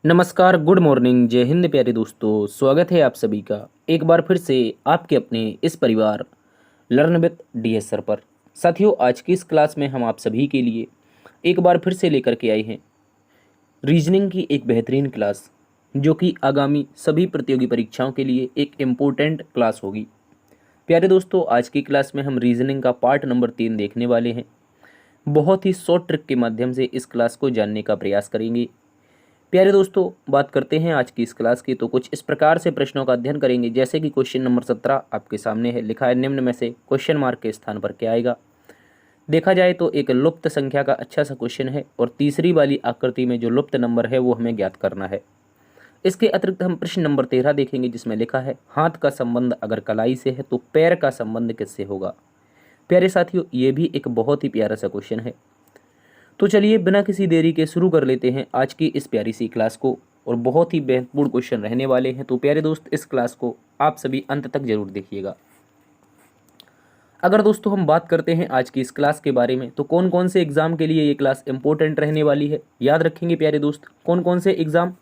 नमस्कार, good morning, जय हिंद प्यारे दोस्तों। स्वागत है आप सभी का एक बार फिर से आपके अपने इस परिवार लर्न विद डीएस सर पर। साथियों, आज की इस क्लास में हम आप सभी के लिए एक बार फिर से लेकर के आए हैं रीजनिंग की एक बेहतरीन क्लास, जो कि आगामी सभी प्रतियोगी परीक्षाओं के लिए एक इम्पोर्टेंट क्लास होगी। प्यारे दोस्तों, आज की क्लास में हम रीजनिंग का पार्ट नंबर 3 देखने वाले हैं। बहुत ही शॉर्ट ट्रिक के माध्यम से इस क्लास को जानने का प्रयास करेंगे। प्यारे दोस्तों, बात करते हैं आज की इस क्लास की, तो कुछ इस प्रकार से प्रश्नों का अध्ययन करेंगे। जैसे कि क्वेश्चन नंबर 17 आपके सामने है, लिखा है निम्न में से क्वेश्चन मार्क के स्थान पर क्या आएगा। देखा जाए तो एक लुप्त संख्या का अच्छा सा क्वेश्चन है और तीसरी वाली आकृति में जो लुप्त नंबर है वो हमें ज्ञात करना है। इसके अतिरिक्त हम प्रश्न नंबर 13 देखेंगे, जिसमें लिखा है हाथ का संबंध अगर कलाई से है तो पैर का संबंध किससे होगा। प्यारे साथियों, ये भी एक बहुत ही प्यारा सा क्वेश्चन है। तो चलिए बिना किसी देरी के शुरू कर लेते हैं आज की इस प्यारी सी क्लास को, और बहुत ही महत्वपूर्ण क्वेश्चन रहने वाले हैं। तो प्यारे दोस्त, इस क्लास को आप सभी अंत तक जरूर देखिएगा। अगर दोस्तों हम बात करते हैं आज की इस क्लास के बारे में, तो कौन कौन से एग्जाम के लिए ये क्लास इंपॉर्टेंट रहने वाली है, याद रखेंगे प्यारे दोस्त। कौन कौन से एग्जाम,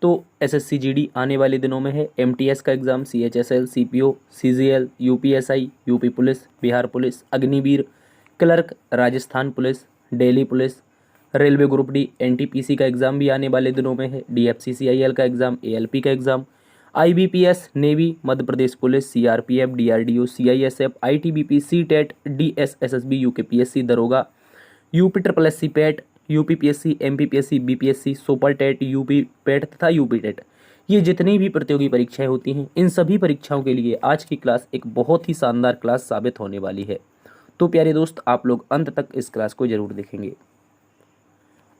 तो एसएससी जीडी आने वाले दिनों में है, एमटीएस का exam, CHSL, CPO, CGL, UPSI, UP police, Bihar police, Agniveer, clerk, Rajasthan police, Delhi police, railway group D, NTPC का एग्ज़ाम भी आने वाले दिनों में है, डीएफसीसीआईएल का एग्ज़ाम, एएलपी का exam, IBPS, navy, Madhya Pradesh police, CRPF, DRDO, CISF, ITBP, CTET, DSSSB, UKPSC, दरोगा, UP triple SC PET, UPPSC, MPPSC, BPSC, super TET, UP PET तथा यूपी टेट, ये जितनी भी प्रतियोगी परीक्षाएं होती हैं, इन सभी परीक्षाओं के लिए आज की क्लास एक बहुत ही शानदार क्लास साबित होने वाली है। तो प्यारे दोस्त, आप लोग अंत तक इस क्लास को जरूर देखेंगे।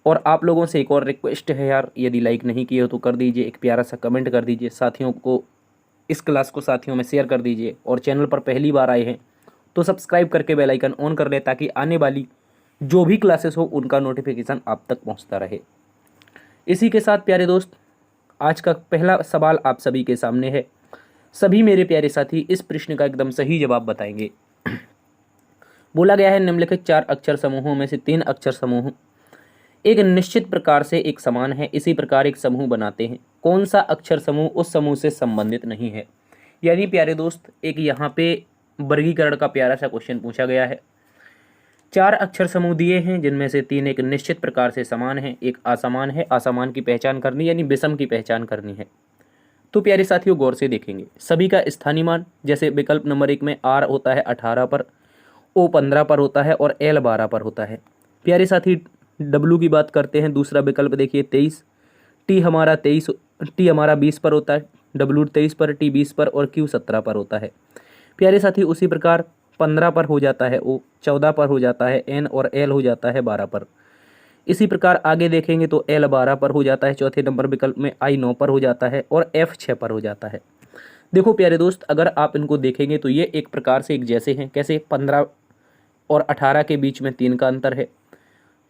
और आप लोगों से एक और रिक्वेस्ट है यार, यदि लाइक नहीं किए हो तो कर दीजिए, एक प्यारा सा कमेंट कर दीजिए, साथियों को इस क्लास को साथियों में शेयर कर दीजिए, और चैनल पर पहली बार आए हैं तो सब्सक्राइब करके बेल आइकन ऑन कर लें, ताकि आने वाली जो भी क्लासेस हो उनका नोटिफिकेशन आप तक पहुंचता रहे। इसी के साथ प्यारे दोस्त, आज का पहला सवाल आप सभी के सामने है। सभी मेरे प्यारे साथी इस प्रश्न का एकदम सही जवाब बताएंगे। बोला गया है निम्नलिखित 4 अक्षर समूहों में से 3 अक्षर समूह एक निश्चित प्रकार से एक समान है, इसी प्रकार एक समूह बनाते हैं। कौन सा अक्षर समूह उस समूह से संबंधित नहीं है। यानी प्यारे दोस्त, एक यहाँ पे वर्गीकरण का प्यारा सा क्वेश्चन पूछा गया है। 4 अक्षर समूह दिए हैं, जिनमें से 3 एक निश्चित प्रकार से समान है, एक असमान है। असमान की पहचान करनी यानी विषम की पहचान करनी है। तो प्यारे साथियों, गौर से देखेंगे सभी का स्थानीय मान। जैसे विकल्प नंबर 1 में आर होता है 18 पर, ओ 15 पर होता है और एल 12 पर होता है। प्यारे साथी, डब्लू की बात करते हैं, दूसरा विकल्प देखिए 23, टी हमारा 20 पर होता है, डब्लू 23 पर, टी 20 पर और क्यू 17 पर होता है। प्यारे साथी, उसी प्रकार 15 पर हो जाता है ओ, 14 पर हो जाता है एन और एल हो जाता है 12 पर। इसी प्रकार आगे देखेंगे तो एल 12 पर हो जाता है, चौथे नंबर विकल्प में आई 9 पर हो जाता है और एफ 6 पर हो जाता है। देखो प्यारे दोस्त, अगर आप इनको देखेंगे तो ये एक प्रकार से एक जैसे हैं। कैसे? 15 और 18 के बीच में 3 का अंतर है,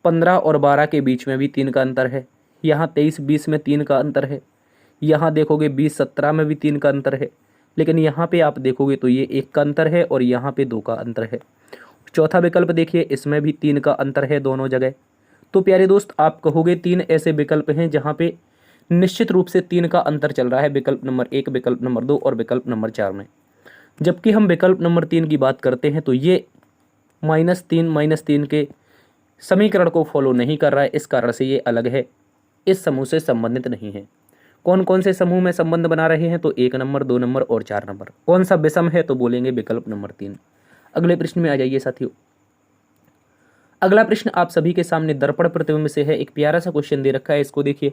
15 और 12 के बीच में भी 3 का अंतर है, यहाँ 23-20 में 3 का अंतर है, यहाँ देखोगे 20-17 में भी 3 का अंतर है, लेकिन यहाँ पे आप देखोगे तो ये 1 का अंतर है और यहाँ पे 2 का अंतर है। चौथा विकल्प देखिए, इसमें भी 3 का अंतर है दोनों जगह। तो प्यारे दोस्त, आप कहोगे 3 ऐसे विकल्प हैं जहाँ पे निश्चित रूप से 3 का अंतर चल रहा है, विकल्प नंबर 1, विकल्प नंबर 2 और विकल्प नंबर 4 में। जबकि हम विकल्प नंबर 3 की बात करते हैं तो ये -3 के समीकरण को फॉलो नहीं कर रहा है, इस कारण से ये अलग है, इस समूह से संबंधित नहीं है। कौन कौन से समूह में संबंध बना रहे हैं? तो 1 नंबर, 2 नंबर और 4 नंबर। कौन सा विषम है? तो बोलेंगे विकल्प नंबर 3। अगले प्रश्न में आ जाइए साथियों। अगला प्रश्न आप सभी के सामने दर्पण प्रतिबिंब से है। एक प्यारा सा क्वेश्चन दे रखा है, इसको देखिए।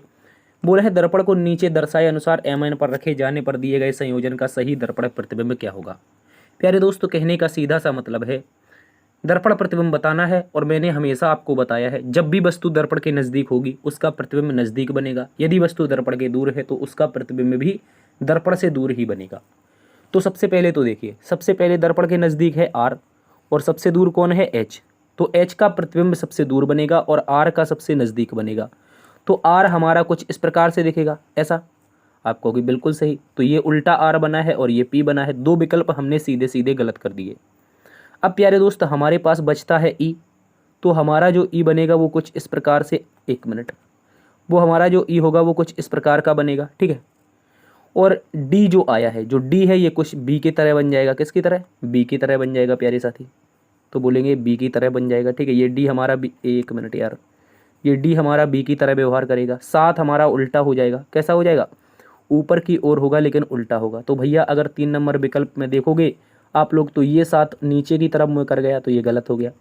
बोला है दर्पण को नीचे दर्शाए अनुसार mn पर रखे जाने पर दिए गए संयोजन का सही दर्पण प्रतिबिंब क्या होगा। प्यारे दोस्तों, कहने का सीधा सा मतलब है दर्पण प्रतिबिंब बताना है, और मैंने हमेशा आपको बताया है जब भी वस्तु दर्पण के नज़दीक होगी उसका प्रतिबिंब नज़दीक बनेगा, यदि वस्तु दर्पण के दूर है तो उसका प्रतिबिंब भी दर्पण से दूर ही बनेगा। तो सबसे पहले तो देखिए, सबसे पहले दर्पण के नज़दीक है आर और सबसे दूर कौन है एच, तो एच का प्रतिबिंब सबसे दूर बनेगा और आर का सबसे नज़दीक बनेगा। तो आर हमारा कुछ इस प्रकार से दिखेगा, ऐसा। आप कहोगे बिल्कुल सही, तो ये उल्टा आर बना है और ये पी बना है। 2 विकल्प हमने सीधे सीधे गलत कर दिए। अब प्यारे दोस्त, हमारे पास बचता है ई, तो हमारा जो ई बनेगा वो कुछ इस प्रकार से, 1 मिनट, वो हमारा जो ई होगा वो कुछ इस प्रकार का बनेगा, ठीक है। और डी जो आया है, जो डी है ये कुछ बी की तरह बन जाएगा, किसकी तरह, बी की तरह बन जाएगा प्यारे साथी, तो बोलेंगे बी की तरह बन जाएगा, ठीक है। ये डी हमारा बी, एक मिनट यार, ये डी हमारा बी की तरह व्यवहार करेगा। साथ हमारा उल्टा हो जाएगा, कैसा हो जाएगा, ऊपर की ओर होगा लेकिन उल्टा होगा। तो भैया अगर 3 नंबर विकल्प में देखोगे आप लोग तो ये 7 नीचे की तरफ मुँह कर गया, तो ये गलत हो गया।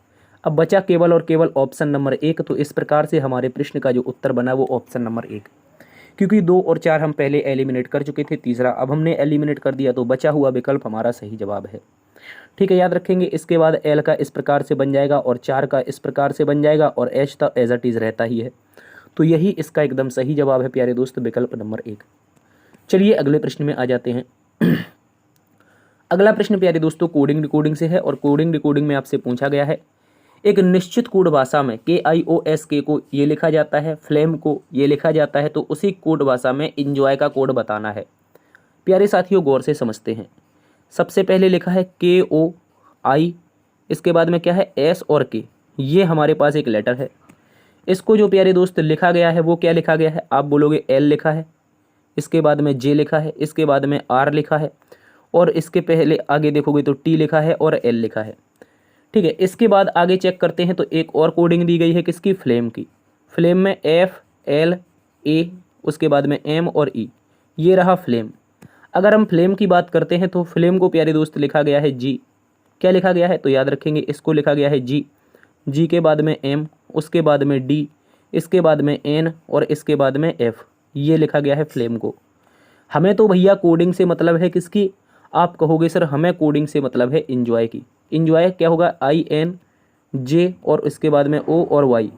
अब बचा केवल और केवल ऑप्शन नंबर 1। तो इस प्रकार से हमारे प्रश्न का जो उत्तर बना वो ऑप्शन नंबर 1, क्योंकि 2 और 4 हम पहले एलिमिनेट कर चुके थे, तीसरा अब हमने एलिमिनेट कर दिया, तो बचा हुआ विकल्प हमारा सही जवाब है, ठीक है। याद रखेंगे। इसके बाद एल का इस प्रकार से बन जाएगा और 4 का इस प्रकार से बन जाएगा और एच तो एज इट इज रहता ही है, तो यही इसका एकदम सही जवाब है प्यारे दोस्त, विकल्प नंबर 1। चलिए अगले प्रश्न में आ जाते हैं। अगला प्रश्न प्यारे दोस्तों कोडिंग डिकोडिंग से है, और कोडिंग डिकोडिंग में आपसे पूछा गया है एक निश्चित कोड भाषा में KIOSK को ये लिखा जाता है, फ्लेम को ये लिखा जाता है, तो उसी कोड भाषा में इंजॉय का कोड बताना है। प्यारे साथियों गौर से समझते हैं। सबसे पहले लिखा है KOI, इसके बाद में क्या है S और K, ये हमारे पास एक लेटर है। इसको जो प्यारे दोस्त लिखा गया है वो क्या लिखा गया है, आप बोलोगे L लिखा है, इसके बाद में J लिखा है, इसके बाद में R लिखा है, और इसके पहले आगे देखोगे तो T लिखा है और L लिखा है, ठीक है। इसके बाद आगे चेक करते हैं तो एक और कोडिंग दी गई है किसकी, फ्लेम की। फ्लेम में FLA, उसके बाद में M और E, ये रहा फ्लेम। अगर हम फ्लेम की बात करते हैं तो फ्लेम को प्यारे दोस्त लिखा गया है G, क्या लिखा गया है, तो याद रखेंगे इसको लिखा गया है G, G के बाद में M, उसके बाद में D, इसके बाद में N और इसके बाद में F, ये लिखा गया है फ्लेम को। हमें तो भैया कोडिंग से मतलब है किसकी, आप कहोगे सर हमें कोडिंग से मतलब है इंजॉय की। इंजॉय क्या होगा, INJ और इसके बाद में O और Y,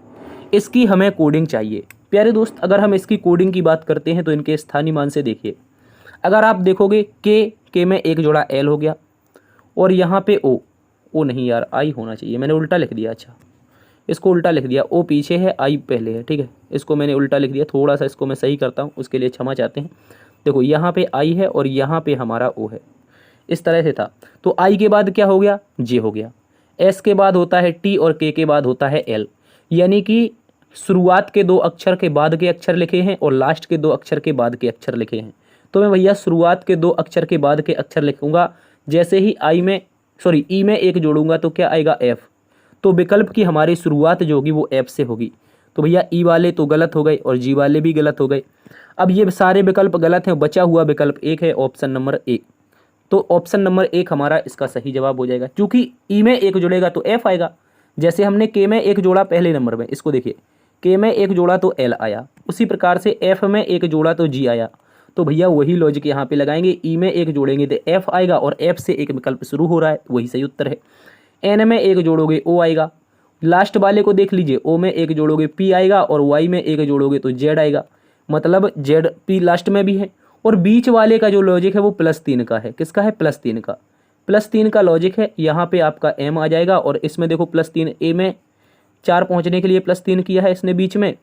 इसकी हमें कोडिंग चाहिए प्यारे दोस्त। अगर हम इसकी कोडिंग की बात करते हैं तो इनके स्थानीय मान से देखिए, अगर आप देखोगे के में एक जोड़ा L हो गया, और यहाँ पे O नहीं यार I होना चाहिए, मैंने उल्टा लिख दिया, अच्छा इसको उल्टा लिख दिया, O पीछे है I पहले है, ठीक है, इसको मैंने उल्टा लिख दिया, थोड़ा सा इसको मैं सही करता हूँ, उसके लिए क्षमा चाहते हैं। देखो यहाँ पे I है और यहाँ पे हमारा O है, इस तरह से था। तो I के बाद क्या हो गया, J हो गया, S के बाद होता है T और K के बाद होता है L, यानी कि शुरुआत के 2 अक्षर के बाद के अक्षर लिखे हैं और लास्ट के 2 अक्षर के बाद के अक्षर लिखे हैं। तो मैं भैया शुरुआत के 2 अक्षर के बाद के अक्षर लिखूंगा, जैसे ही ई में एक जोड़ूंगा तो क्या आएगा, F। तो विकल्प की हमारी शुरुआत जो होगी वो F से होगी। तो भैया ई वाले तो गलत हो गए और जी वाले भी गलत हो गए। अब ये सारे विकल्प गलत हैं, बचा हुआ विकल्प एक है, ऑप्शन नंबर 1। तो ऑप्शन नंबर 1 हमारा इसका सही जवाब हो जाएगा, क्योंकि ई में एक जुड़ेगा तो F आएगा। जैसे हमने के में एक जोड़ा पहले नंबर में, इसको देखिए, के में एक जोड़ा तो L आया, उसी प्रकार से F में एक जोड़ा तो G आया। तो भैया वही लॉजिक यहाँ पे लगाएंगे, ई में एक जोड़ेंगे तो F आएगा और F से एक विकल्प शुरू हो रहा है, वही सही उत्तर है। N में एक जोड़ोगे O आएगा, लास्ट वाले को देख लीजिए, O में एक जोड़ोगे P आएगा और Y में एक जोड़ोगे तो Z आएगा, मतलब ZP लास्ट में भी है। और बीच वाले का जो लॉजिक है वो +3 का है, किसका है, +3 का, +3 का लॉजिक है। यहाँ पे आपका M आ जाएगा और इसमें देखो +3, A में 4 पहुँचने के लिए +3 किया है इसने बीच में,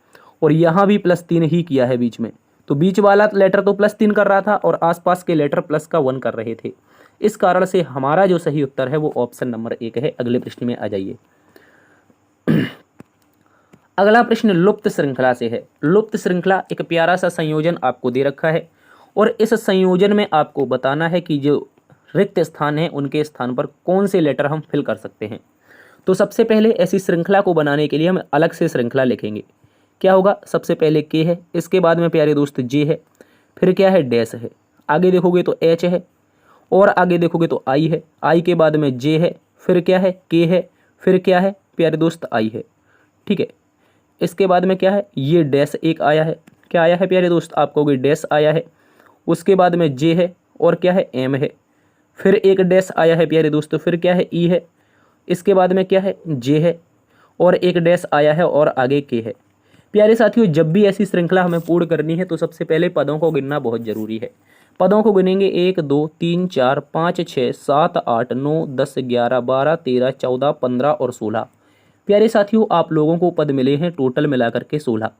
और यहाँ भी +3 ही किया है बीच में। तो बीच वाला लेटर तो +3 कर रहा था और आसपास के लेटर +1 कर रहे थे। इस कारण से हमारा जो सही उत्तर है वो ऑप्शन नंबर 1 है। अगले प्रश्न में आ जाइए। अगला प्रश्न लुप्त श्रृंखला से है। लुप्त श्रृंखला एक प्यारा सा संयोजन आपको दे रखा है और इस संयोजन में आपको बताना है कि जो रिक्त स्थान है उनके स्थान पर कौन से लेटर हम फिल कर सकते हैं। तो सबसे पहले ऐसी श्रृंखला को बनाने के लिए हम अलग से श्रृंखला लिखेंगे। क्या होगा, सबसे पहले K है, इसके बाद में प्यारे दोस्त J है, फिर क्या है, डैश है, आगे देखोगे तो H है, और आगे देखोगे तो I है, I के बाद में J है, फिर क्या है, K है, फिर क्या है प्यारे दोस्त I है, ठीक है। इसके बाद में क्या है, ये डैश एक आया है, क्या आया है प्यारे दोस्त, आप कहोगे डैश आया है, उसके बाद में J है और क्या है, M है, फिर एक डैश आया है प्यारे दोस्तों, फिर क्या है, E है, इसके बाद में क्या है, J है, और एक डैश आया है और आगे K है। प्यारे साथियों, जब भी ऐसी श्रृंखला हमें पूर्ण करनी है तो सबसे पहले पदों को गिनना बहुत ज़रूरी है। पदों को गिनेंगे 1 2 3 4 5 6 7 8 9 10 11 12 13 14 15 और 16। प्यारे साथियों, आप लोगों को पद मिले हैं टोटल मिलाकर के 16।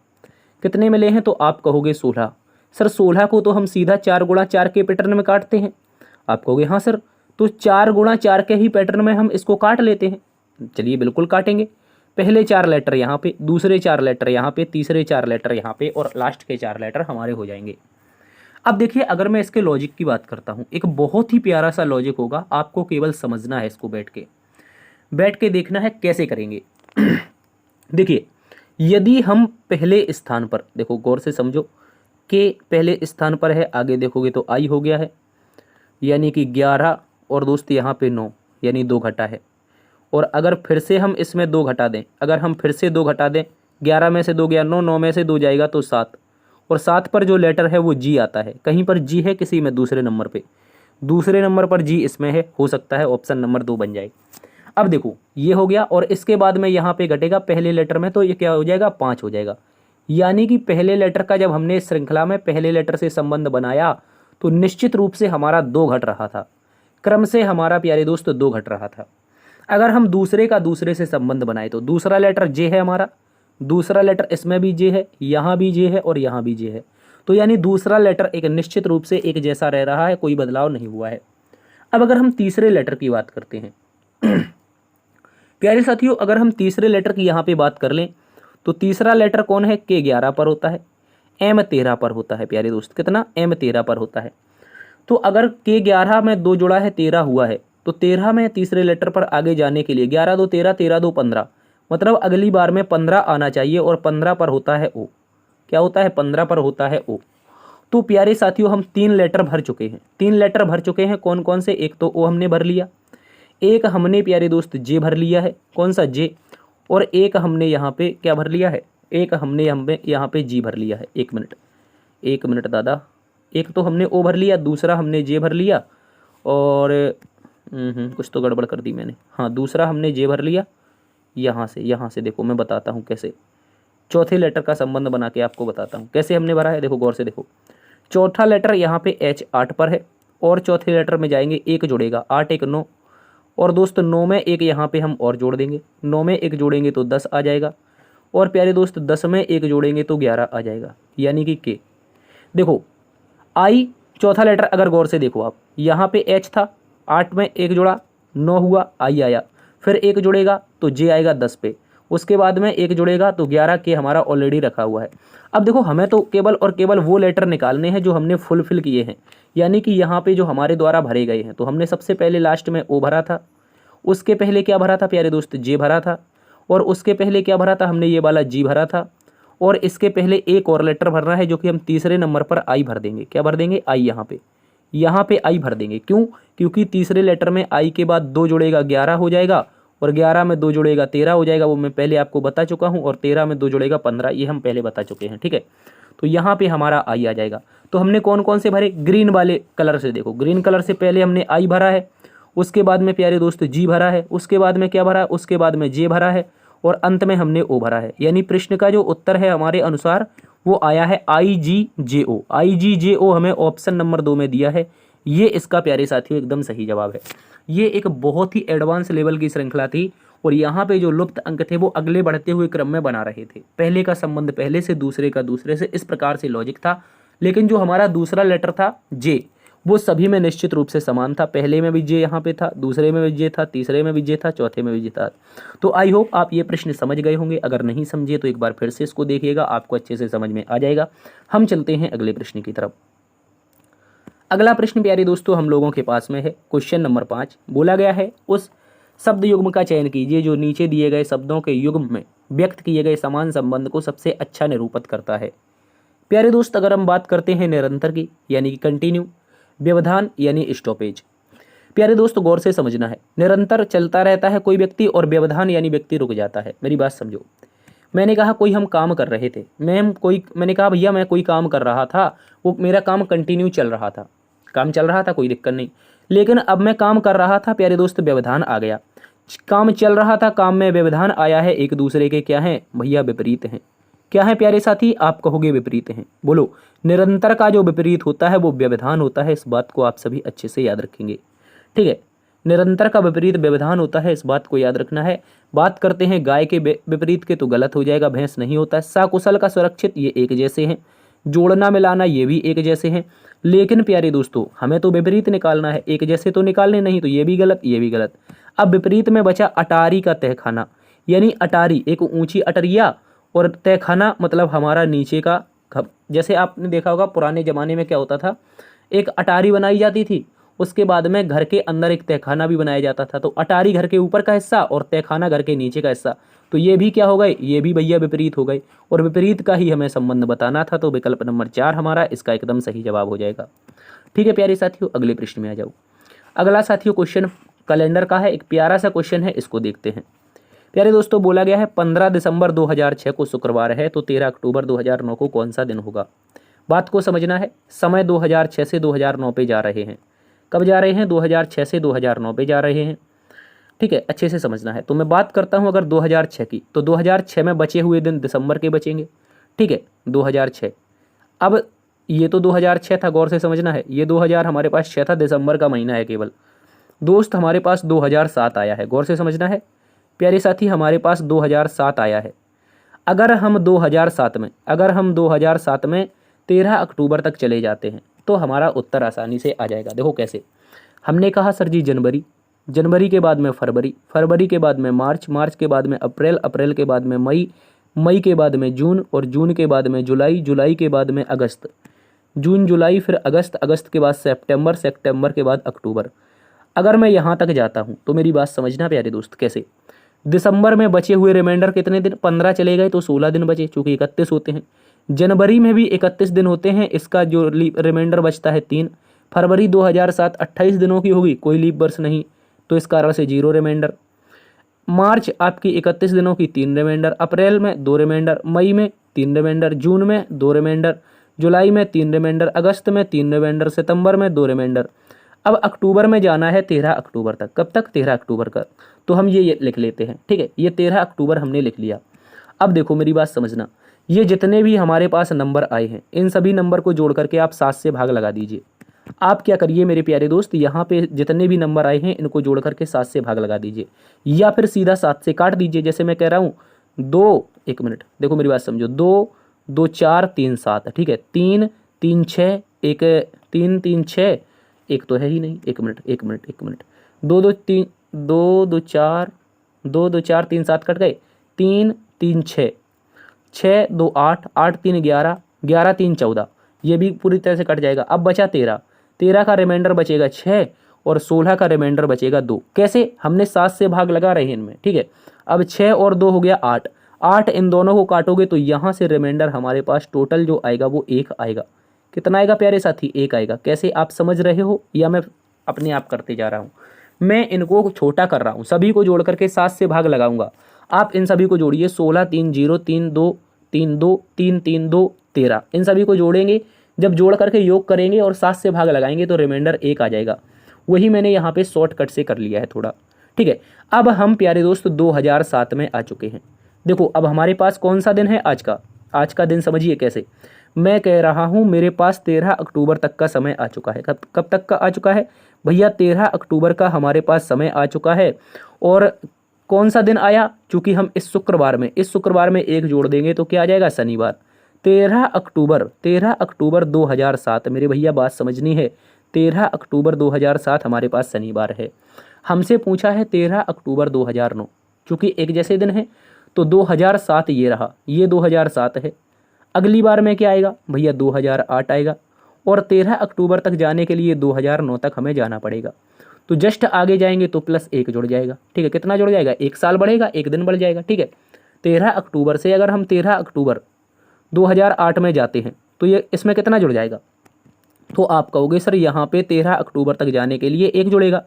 कितने मिले हैं, तो आप कहोगे 16। सर 16 को तो हम सीधा 4 गुणा 4 के पैटर्न में काटते हैं। आप कहोगे हाँ सर, तो 4 गुणा 4 के ही पैटर्न में हम इसको काट लेते हैं। चलिए बिल्कुल काटेंगे। पहले 4 लेटर यहाँ पे, दूसरे 4 लेटर यहाँ पे, तीसरे 4 लेटर यहाँ पे और लास्ट के 4 लेटर हमारे हो जाएंगे। अब देखिए अगर मैं इसके लॉजिक की बात करता हूँ, एक बहुत ही प्यारा सा लॉजिक होगा, आपको केवल समझना है इसको, बैठ के देखना है कैसे करेंगे। देखिए यदि हम पहले स्थान पर, देखो गौर से समझो, के पहले स्थान पर है, आगे देखोगे तो आई हो गया है, यानी कि 11 और दोस्त यहाँ पे 9, यानी 2 घटा है। और अगर फिर से हम इसमें 2 घटा दें, अगर हम फिर से 2 घटा दें, 11 में से 2 गया 9, 9 में से 2 जाएगा तो 7, और 7 पर जो लेटर है वो जी आता है। कहीं पर जी है किसी में, दूसरे नंबर पे, दूसरे नंबर पर जी इसमें है, हो सकता है ऑप्शन नंबर 2 बन जाए। अब देखो ये हो गया, और इसके बाद में यहाँ पे घटेगा पहले लेटर में, तो ये क्या हो जाएगा, 5 हो जाएगा। यानी कि पहले लेटर का जब हमने इस श्रृंखला में पहले लेटर से संबंध बनाया तो निश्चित रूप से हमारा 2 घट रहा था, क्रम से हमारा प्यारे दोस्त 2 घट रहा था। अगर हम दूसरे का दूसरे से संबंध बनाए तो दूसरा लेटर जे है हमारा, दूसरा लेटर इसमें भी जे है, यहाँ भी जे है और यहाँ भी जे है, तो यानी दूसरा लेटर एक निश्चित रूप से एक जैसा रह रहा है, कोई बदलाव नहीं हुआ है। अब अगर हम तीसरे लेटर की बात करते हैं प्यारे साथियों, अगर हम तीसरे लेटर की यहाँ पे बात कर लें तो तीसरा लेटर कौन है, के 11 पर होता है, एम 13 पर होता है प्यारे दोस्त, कितना, एम 13 पर होता है। तो अगर के 11 में 2 जुड़ा है, 13 हुआ है, तो 13 में तीसरे लेटर पर आगे जाने के लिए 11 2 13, 13 2 15, मतलब अगली बार में 15 आना चाहिए, और 15 पर होता है ओ, क्या होता है, 15 पर होता है ओ। तो प्यारे साथियों हम 3 लेटर भर चुके हैं, 3 लेटर भर चुके हैं, कौन कौन से, एक तो ओ हमने भर लिया, एक हमने प्यारे दोस्त जे भर लिया है, कौन सा जे, और एक हमने यहाँ पे क्या भर लिया है, एक हमने यहाँ पे जी भर लिया है। एक मिनट दादा, एक तो हमने ओ भर लिया, दूसरा हमने जे भर लिया, और कुछ तो गड़बड़ कर दी मैंने, हाँ दूसरा हमने जे भर लिया। यहाँ से देखो मैं बताता हूँ कैसे, चौथे लेटर का संबंध बना के आपको बताता हूँ कैसे हमने भरा है। देखो गौर से देखो, चौथा लेटर यहाँ पे एच 8 पर है, और चौथे लेटर में जाएंगे, एक जुड़ेगा, 8 1 9, और दोस्त 9 में एक यहाँ पे हम और जोड़ देंगे, 9 में एक जोड़ेंगे तो 10 आ जाएगा, और प्यारे दोस्त 10 में एक जोड़ेंगे तो 11 आ जाएगा, यानी कि के। देखो आई चौथा लेटर, अगर गौर से देखो आप, यहाँ पे एच था, 8 में एक जोड़ा 9 हुआ, आई आया, फिर एक जुड़ेगा तो जे आएगा 10 पे, उसके बाद में एक जुड़ेगा तो 11 के हमारा ऑलरेडी रखा हुआ है। अब देखो हमें तो केवल और केवल वो लेटर निकालने हैं जो हमने फुलफिल किए हैं, यानी कि यहाँ पे जो हमारे द्वारा भरे गए हैं। तो हमने सबसे पहले लास्ट में ओ भरा था, उसके पहले क्या भरा था प्यारे दोस्त, जे भरा था, और उसके पहले क्या भरा था, हमने ये वाला जी भरा था, और इसके पहले एक और लेटर भरना है जो कि हम तीसरे नंबर पर आई भर देंगे। क्या भर देंगे, आई, यहाँ पे आई भर देंगे। क्यों, क्योंकि तीसरे लेटर में आई के बाद 2 जुड़ेगा 11 हो जाएगा, और 11 में 2 जुड़ेगा 13 हो जाएगा, वो मैं पहले आपको बता चुका हूँ, और 13 में 2 जुड़ेगा 15, ये हम पहले बता चुके हैं, ठीक है। तो यहाँ पे हमारा आई आ जाएगा। तो हमने कौन कौन से भरे, ग्रीन वाले कलर से, देखो ग्रीन कलर से पहले हमने आई भरा है, उसके बाद में प्यारे दोस्त जी भरा है, उसके बाद में क्या भरा, उसके बाद में जे भरा है, और अंत में हमने ओ भरा है। यानी प्रश्न का जो उत्तर है हमारे अनुसार वो आया है IGJO। IGJO हमें ऑप्शन नंबर 2 में दिया है, ये इसका प्यारे साथियों एकदम सही जवाब है। ये एक बहुत ही एडवांस लेवल की श्रृंखला थी, और यहाँ पे जो लुप्त अंक थे वो अगले बढ़ते हुए क्रम में बना रहे थे। पहले का संबंध पहले से, दूसरे का दूसरे से, इस प्रकार से लॉजिक था। लेकिन जो हमारा दूसरा लेटर था जे, वो सभी में निश्चित रूप से समान था। पहले में भी जे यहाँ पे था, दूसरे में भी जे था, तीसरे में भी जे था, चौथे में भी जे था। तो आई होप आप ये प्रश्न समझ गए होंगे। अगर नहीं समझे तो एक बार फिर से इसको देखिएगा, आपको अच्छे से समझ में आ जाएगा। हम चलते हैं अगले प्रश्न की तरफ। अगला प्रश्न प्यारे दोस्तों हम लोगों के पास में है, क्वेश्चन नंबर 5। बोला गया है उस शब्द युग्म का चयन कीजिए जो नीचे दिए गए शब्दों के युग्म में व्यक्त किए गए समान संबंध को सबसे अच्छा निरूपित करता है। प्यारे दोस्त अगर हम बात करते हैं निरंतर की, यानी कि कंटिन्यू, व्यवधान यानी स्टॉपेज। प्यारे दोस्त गौर से समझना है, निरंतर चलता रहता है कोई व्यक्ति, और व्यवधान यानी व्यक्ति रुक जाता है। मेरी बात समझो, मैंने कहा कोई हम काम कर रहे थे, मैंने कहा भैया मैं कोई काम कर रहा था, वो मेरा काम कंटिन्यू चल रहा था, काम चल रहा था, कोई दिक्कत नहीं। लेकिन अब मैं काम कर रहा था प्यारे दोस्त, व्यवधान आ गया। काम चल रहा था, काम में व्यवधान आया है, एक दूसरे के क्या हैं भैया, विपरीत हैं। क्या है प्यारे साथी, आप कहोगे विपरीत हैं। बोलो, निरंतर का जो विपरीत होता है वो व्यवधान होता है, इस बात को आप सभी अच्छे से याद रखेंगे, ठीक है। निरंतर का विपरीत व्यवधान होता है, इस बात को याद रखना है। बात करते हैं गाय के विपरीत के, तो गलत हो जाएगा, भैंस नहीं होता है। सकुशल का सुरक्षित, ये एक जैसे हैं। जोड़ना मिलाना, ये भी एक जैसे हैं। लेकिन प्यारे दोस्तों हमें तो विपरीत निकालना है, एक जैसे तो निकालने नहीं, तो ये भी गलत, ये भी गलत। अब विपरीत में बचा अटारी का तहखाना, यानी अटारी एक ऊंची अटरिया और तहखाना मतलब हमारा नीचे का जैसे आपने देखा होगा पुराने ज़माने में क्या होता था, एक अटारी बनाई जाती थी, उसके बाद में घर के अंदर एक तहखाना भी बनाया जाता था। तो अटारी घर के ऊपर का हिस्सा और तहखाना घर के नीचे का हिस्सा। तो ये भी क्या हो गए, ये भी भैया विपरीत हो गए, और विपरीत का ही हमें संबंध बताना था। तो विकल्प नंबर 4 हमारा इसका एकदम सही जवाब हो जाएगा। ठीक है प्यारे साथियों, अगले प्रश्न में आ जाओ। अगला साथियों क्वेश्चन कैलेंडर का है, एक प्यारा सा क्वेश्चन है, इसको देखते हैं। प्यारे दोस्तों बोला गया है 15 दिसंबर 2006 को शुक्रवार है, तो 13 अक्टूबर 2009 को कौन सा दिन होगा। बात को समझना है, समय 2006 से 2009 पे जा रहे हैं। कब जा रहे हैं, 2006 से 2009 पे जा रहे हैं। ठीक है, अच्छे से समझना है। तो मैं बात करता हूं अगर 2006 की, तो 2006 में बचे हुए दिन दिसंबर के बचेंगे। ठीक है, 2006। अब ये तो 2006 था, गौर से समझना है, ये 2000 हमारे पास 6 था, दिसंबर का महीना है केवल। दोस्त हमारे पास 2007 आया है, गौर से समझना है प्यारे साथी, हमारे पास 2007 आया है। अगर हम 2007 में 13 अक्टूबर तक चले जाते हैं तो हमारा उत्तर आसानी से आ जाएगा। देखो कैसे, हमने कहा सर जी जनवरी, जनवरी के बाद में फरवरी, फरवरी के बाद में मार्च, मार्च के बाद में अप्रैल, अप्रैल के बाद में मई, मई के बाद में जून, और जून के बाद में जुलाई, जुलाई के बाद में अगस्त, जून जुलाई फिर अगस्त, अगस्त के बाद सितंबर, सितंबर के बाद अक्टूबर। अगर मैं यहाँ तक जाता हूँ तो मेरी बात समझना प्यारे दोस्त कैसे, दिसंबर में बचे हुए रिमाइंडर कितने दिन, 15 चले गए तो 16 दिन बचे, चूँकि 31 होते हैं। जनवरी में भी 31 दिन होते हैं, इसका जो रिमाइंडर बचता है 3। फरवरी 2007 28 दिनों की होगी, कोई लीप वर्ष नहीं, तो इस कारण से 0 रिमाइंडर। मार्च आपकी 31 दिनों की 3 रिमाइंडर, अप्रैल में 2 रिमाइंडर, मई में 3 रिमाइंडर, जून में 2 रिमाइंडर, जुलाई में 3 रिमाइंडर, अगस्त में 3 रिमाइंडर, सितंबर में 2 रिमाइंडर। अब अक्टूबर में जाना है 13 अक्टूबर तक। कब तक, 13 अक्टूबर का। तो हम ये लिख लेते हैं। ठीक है, ये 13 अक्टूबर हमने लिख लिया। अब देखो मेरी बात समझना, ये जितने भी हमारे पास नंबर आए हैं इन सभी नंबर को जोड़ करके आप 7 से भाग लगा दीजिए। आप क्या करिए मेरे प्यारे दोस्त, यहाँ पे जितने भी नंबर आए हैं इनको जोड़ करके 7 से भाग लगा दीजिए, या फिर सीधा 7 से काट दीजिए। जैसे मैं कह रहा हूँ 2, 1 मिनट देखो मेरी बात समझो, 2 2 4 3 7, ठीक है, 3 3 6 1 3 3 6 1 तो है ही नहीं, 1 मिनट 1 मिनट 1 मिनट, 2 2 3 2 2 4 2 2 4 3 7 कट गए, 3 3 6 6 2 8 8 3 11 11 3 14, ये भी पूरी तरह से कट जाएगा। अब बचा 13, 13 का रिमाइंडर बचेगा 6 और 16 का रिमाइंडर बचेगा 2। कैसे, हमने 7 से भाग लगा रहे हैं इनमें। ठीक है, अब 6 और 2 हो गया 8, 8 इन दोनों को काटोगे तो यहाँ से रिमाइंडर हमारे पास टोटल जो आएगा वो 1 आएगा। कितना आएगा प्यारे साथी, 1 आएगा। कैसे, आप समझ रहे हो या मैं अपने आप करते जा रहा हूँ। मैं इनको छोटा कर रहा हूँ, सभी को जोड़ करके 7 से भाग लगाऊंगा। आप इन सभी को जोड़िए, 16 3 0 3 2 3 2 3 3 2 13, इन सभी को जोड़ेंगे। जब जोड़ करके योग करेंगे और 7 से भाग लगाएंगे तो रिमाइंडर 1 आ जाएगा। वही मैंने यहाँ पे शॉर्टकट से कर लिया है थोड़ा। ठीक है, अब हम प्यारे दोस्त 2007 में आ चुके हैं। देखो अब हमारे पास कौन सा दिन है आज का दिन समझिए कैसे। मैं कह रहा हूँ मेरे पास 13 अक्टूबर तक का समय आ चुका है। कब तक का आ चुका है भैया, 13 अक्टूबर का हमारे पास समय आ चुका है। और कौन सा दिन आया, चूंकि हम इस शुक्रवार में 1 जोड़ देंगे तो क्या आ जाएगा, शनिवार। 13 अक्टूबर 2007, मेरे भैया बात समझनी है, 13 अक्टूबर 2007 हमारे पास शनिवार है। हमसे पूछा है 13 अक्टूबर 2009, चूँकि एक जैसे दिन है तो 2007 ये रहा, ये 2007 है। अगली बार में क्या आएगा भैया, 2008 आएगा। और 13 अक्टूबर तक जाने के लिए 2009 तक हमें जाना पड़ेगा। तो जस्ट आगे जाएंगे तो +1 जुड़ जाएगा। ठीक है, कितना जुड़ जाएगा, 1 साल बढ़ेगा, 1 दिन बढ़ जाएगा। ठीक है, 13 अक्टूबर से अगर हम 13 अक्टूबर 2008 में जाते हैं तो ये इसमें कितना जुड़ जाएगा। तो आप कहोगे सर यहाँ पे 13 अक्टूबर तक जाने के लिए 1 जुड़ेगा,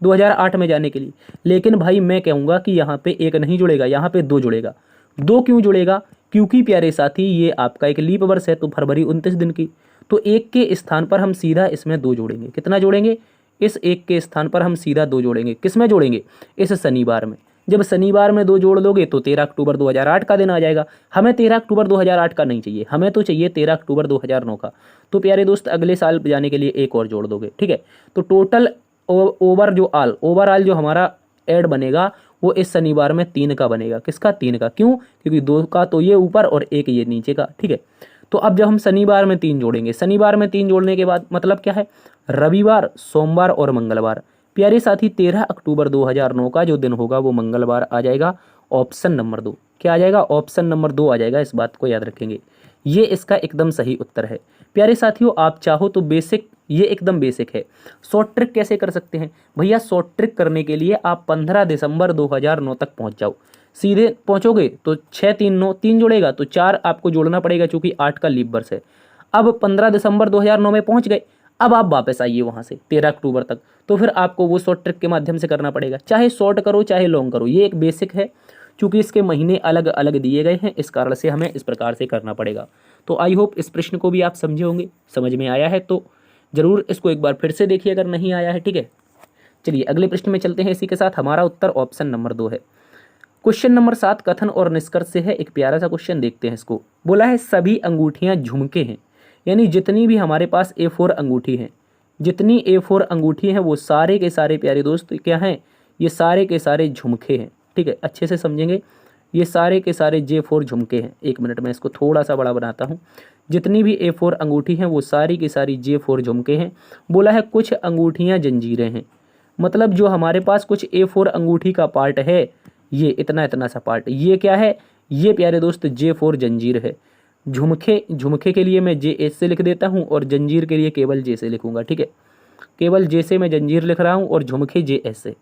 2008 में जाने के लिए। लेकिन भाई मैं कहूँगा कि यहाँ पे 1 नहीं जुड़ेगा, यहाँ पे 2 जुड़ेगा। 2 क्यों जुड़ेगा, क्योंकि प्यारे साथी ये आपका एक लीप वर्ष है, तो फरवरी 29 दिन की। तो 1 के स्थान पर हम सीधा इसमें 2 जोड़ेंगे। कितना जोड़ेंगे, इस 1 के स्थान पर हम सीधा 2 जोड़ेंगे। किस में जोड़ेंगे, इस शनिवार में। जब शनिवार में 2 जोड़ लोगे तो 13 अक्टूबर 2008 का दिन आ जाएगा। हमें 13 अक्टूबर 2008 का नहीं चाहिए, हमें तो चाहिए 13 अक्टूबर 2009 का। तो प्यारे दोस्त अगले साल जाने के लिए 1 और जोड़ दोगे। ठीक है, तो टोटल ओवरऑल जो हमारा ऐड बनेगा वो इस शनिवार में 3 का बनेगा। किसका, 3 का। क्यों, क्योंकि 2 का तो ये ऊपर और 1 ये नीचे का। ठीक है, तो अब जब हम शनिवार में 3 जोड़ेंगे, शनिवार में 3 जोड़ने के बाद मतलब क्या है, रविवार, सोमवार और मंगलवार। प्यारे साथी 13 अक्टूबर 2009 का जो दिन होगा वो मंगलवार आ जाएगा। Option number 2। क्या आ जाएगा? ऑप्शन नंबर 2 आ जाएगा, इस बात को याद रखेंगे। ये इसका एकदम सही उत्तर है। प्यारे साथियों, आप चाहो तो बेसिक, ये एकदम बेसिक है। शॉर्ट ट्रिक कैसे कर सकते हैं भैया? शॉर्ट ट्रिक करने के लिए आप 15 दिसंबर 2009 तक पहुंच जाओ। सीधे पहुंचोगे तो 6 3 9 3 जुड़ेगा तो 4 आपको जोड़ना पड़ेगा, चूंकि 8 का लीप वर्ष है। अब 15 दिसंबर 2009 में पहुंच गए, अब आप वापस आइए वहां से 13 अक्टूबर तक, तो फिर आपको वो शॉर्ट ट्रिक के माध्यम से करना पड़ेगा। चाहे शॉर्ट करो चाहे लॉन्ग करो, ये एक बेसिक है। चूंकि इसके महीने अलग अलग दिए गए हैं, इस कारण से हमें इस प्रकार से करना पड़ेगा। तो आई होप इस प्रश्न को भी आप समझे होंगे। समझ में आया है तो जरूर इसको एक बार फिर से देखिए अगर नहीं आया है, ठीक है। चलिए अगले प्रश्न में चलते हैं। इसी के साथ हमारा उत्तर ऑप्शन नंबर 2 है। क्वेश्चन नंबर 7 कथन और निष्कर्ष से है। एक प्यारा सा क्वेश्चन देखते हैं इसको। बोला है सभी अंगूठियां झुमके हैं, यानी जितनी भी हमारे पास A4 अंगूठी हैं, जितनी A4 अंगूठी हैं वो सारे के सारे प्यारे दोस्त क्या हैं? ये सारे के सारे झुमके हैं, ठीक है। अच्छे से समझेंगे, ये सारे के सारे J4 झुमके हैं। एक मिनट में इसको थोड़ा सा बड़ा बनाता हूँ। जितनी भी A4 अंगूठी हैं वो सारी की सारी J4 झुमके हैं। बोला है कुछ अंगूठियाँ जंजीरें हैं, मतलब जो हमारे पास कुछ A4 अंगूठी का पार्ट है, ये इतना इतना सा पार्ट, ये क्या है? ये प्यारे दोस्त J4 जंजीर है। झुमके, झुमके के लिए मैं JS से लिख देता हूँ और जंजीर के लिए केवल J से लिखूंगा, ठीक है। केवल J से मैं जंजीर लिख रहा हूँ और झुमके JS से।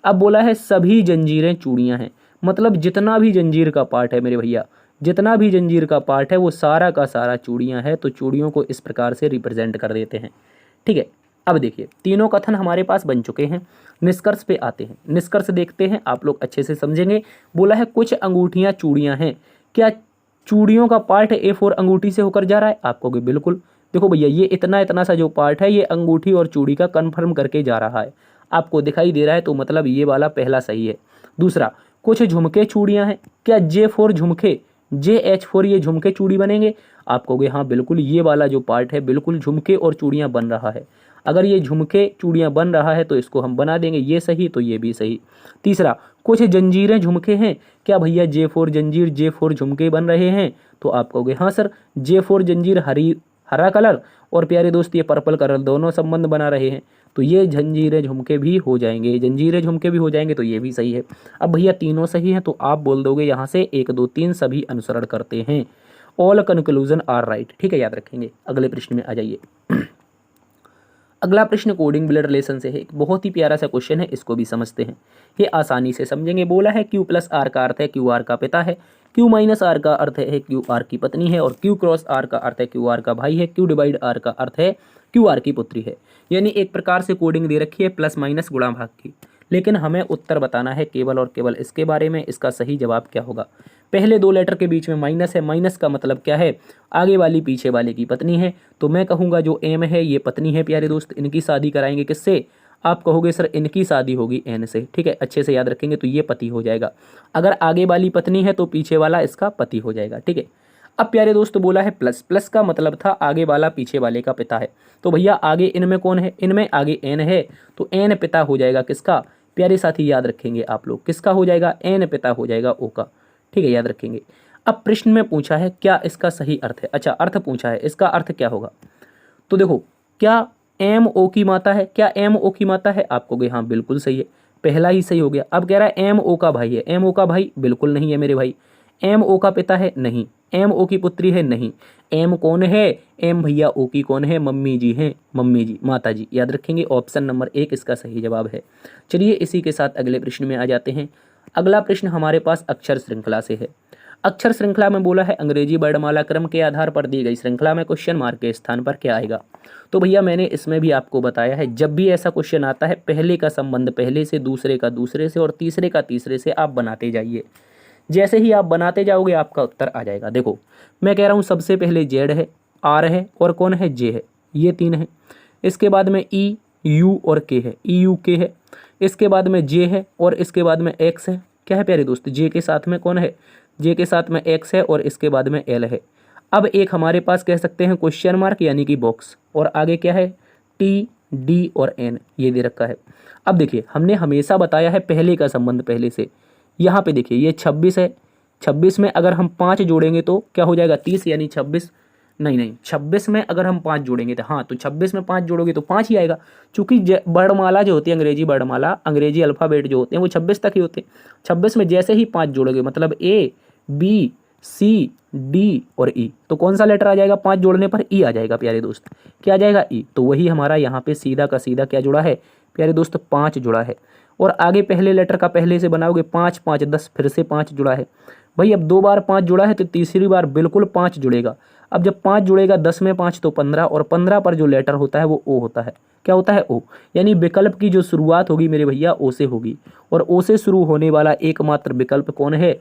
अब बोला है सभी जंजीरें चूड़ियाँ हैं, मतलब जितना भी जंजीर का पार्ट है मेरे भैया, जितना भी जंजीर का पार्ट है वो सारा का सारा चूड़ियाँ है। तो चूड़ियों को इस प्रकार से रिप्रेजेंट कर देते हैं, ठीक है। अब देखिए तीनों कथन हमारे पास बन चुके हैं। निष्कर्ष पे आते हैं। निष्कर्ष देखते हैं, आप लोग अच्छे से समझेंगे। बोला है कुछ अंगूठियां चूड़ियां हैं, क्या चूड़ियों का पार्ट A4 अंगूठी से होकर जा रहा है? आप कहोगे बिल्कुल। देखो भैया ये इतना इतना सा जो पार्ट है ये अंगूठी और चूड़ी का कन्फर्म करके जा रहा है, आपको दिखाई दे रहा है, तो मतलब ये वाला पहला सही है। दूसरा, कुछ झुमके चूड़ियां हैं, क्या J4 झुमके, JH4 ये झुमके चूड़ी बनेंगे? आप कहोगे हाँ बिल्कुल, ये वाला जो पार्ट है बिल्कुल झुमके और चूड़ियां बन रहा है। अगर ये झुमके चूड़ियां बन रहा है तो इसको हम बना देंगे, ये सही तो ये भी सही। तीसरा, कुछ जंजीरें झुमके हैं, क्या भैया J4 जंजीर J4 झुमके बन रहे हैं? तो आप कहोगे हाँ सर, J4 जंजीर हरा कलर और प्यारे दोस्त ये पर्पल कलर दोनों संबंध बना रहे हैं, तो ये जंजीरें झुमके भी हो जाएंगे, जंजीरें झुमके भी हो जाएंगे, तो ये भी सही है। अब भैया तीनों सही हैं तो आप बोल दोगे यहाँ से 1 2 3 सभी अनुसरण करते हैं, ऑल कंक्लूजन आर राइट, ठीक है, याद रखेंगे। अगले प्रश्न में आ जाइए। अगला प्रश्न कोडिंग ब्लड रिलेशन से है। एक बहुत ही प्यारा सा क्वेश्चन है, इसको भी समझते हैं, ये आसानी से समझेंगे। बोला है Q + R का अर्थ है QR का पिता है, Q - R का अर्थ है QR की पत्नी है, और Q × R का अर्थ है QR का भाई है, Q / R का अर्थ है QR की पुत्री है। यानी एक प्रकार से कोडिंग दे रखी है प्लस माइनस गुणा भाग की, लेकिन हमें उत्तर बताना है केवल और केवल इसके बारे में। इसका सही जवाब क्या होगा? पहले 2 लेटर के बीच में माइनस है, माइनस का मतलब क्या है? आगे वाली पीछे वाले की पत्नी है, तो मैं कहूँगा जो M है ये पत्नी है प्यारे दोस्त। इनकी शादी कराएंगे किससे? आप कहोगे सर इनकी शादी होगी N से, ठीक है, अच्छे से याद रखेंगे, तो ये पति हो जाएगा। अगर आगे वाली पत्नी है तो पीछे वाला इसका पति हो जाएगा, ठीक है। अब प्यारे दोस्त बोला है प्लस, प्लस का मतलब था आगे वाला पीछे वाले का पिता है, तो भैया आगे इनमें कौन है? इनमें आगे N है, तो N पिता हो जाएगा किसका? प्यारे साथी याद रखेंगे आप लोग, किसका हो जाएगा? N पिता हो जाएगा O का, ठीक है, याद रखेंगे। अब प्रश्न में पूछा है क्या इसका सही अर्थ है? अच्छा, अर्थ पूछा है, इसका अर्थ क्या होगा? तो देखो, क्या MO की माता है? क्या MO की माता है? आप कहोगे हाँ बिल्कुल सही है, पहला ही सही हो गया। अब कह रहा है MO का भाई है, MO का भाई बिल्कुल नहीं है मेरे भाई। MO का पिता है? नहीं। MO की पुत्री है? नहीं। M कौन है? M भैया O की कौन है? मम्मी जी हैं, मम्मी जी, माता जी, याद रखेंगे। ऑप्शन नंबर 1 इसका सही जवाब है। चलिए इसी के साथ अगले प्रश्न में आ जाते हैं। अगला प्रश्न हमारे पास अक्षर श्रृंखला से है। अक्षर श्रृंखला में बोला है अंग्रेजी वर्णमाला क्रम के आधार पर दी गई श्रृंखला में क्वेश्चन मार्क के स्थान पर क्या आएगा? तो भैया मैंने इसमें भी आपको बताया है, जब भी ऐसा क्वेश्चन आता है पहले का संबंध पहले से, दूसरे का दूसरे से और तीसरे का तीसरे से आप बनाते जाइए। जैसे ही आप बनाते जाओगे आपका उत्तर आ जाएगा। देखो मैं कह रहा हूँ सबसे पहले Z है, R है और कौन है? J है, ये 3 है। इसके बाद में E, U और K है, EU K है। इसके बाद में J है और इसके बाद में X है। क्या है प्यारे दोस्त? J के साथ में कौन है? J के साथ में X है और इसके बाद में L है। अब एक हमारे पास कह सकते हैं क्वेश्चन मार्क यानी कि बॉक्स, और आगे क्या है? T, D और N ये दे रखा है। अब देखिए हमने हमेशा बताया है पहले का संबंध पहले से। यहाँ पे देखिए ये 26 है, 26 में अगर हम 5 जोड़ेंगे तो क्या हो जाएगा? 30, यानी 26 नहीं नहीं, 26 में अगर हम 5 जोड़ेंगे तो हाँ, तो 26 में 5 जोड़ोगे तो 5 ही आएगा, चूंकि वर्णमाला जो होती है, अंग्रेजी वर्णमाला, अंग्रेजी अल्फ़ाबेट जो होते हैं वो 26 तक ही होते हैं। 26 में जैसे ही 5 जोड़ोगे मतलब ए बी सी डी और ई, तो कौन सा लेटर आ जाएगा 5 जोड़ने पर? ई आ जाएगा प्यारे दोस्त। क्या आ जाएगा? ई। तो वही हमारा यहाँ पे सीधा का सीधा क्या जुड़ा है प्यारे दोस्त? 5 जुड़ा है। और आगे पहले लेटर का पहले से बनाओगे 5 5 10, फिर से 5 जुड़ा है भाई। अब 2 बार 5 जुड़ा है तो तीसरी बार बिल्कुल 5 जुड़ेगा। अब जब 5 जुड़ेगा 10 में 5 तो 15, और 15 पर जो लेटर होता है वो ओ होता है। क्या होता है? ओ। यानी विकल्प की जो शुरुआत होगी मेरे भैया ओ से होगी, और ओ से शुरू होने वाला एकमात्र विकल्प कौन है?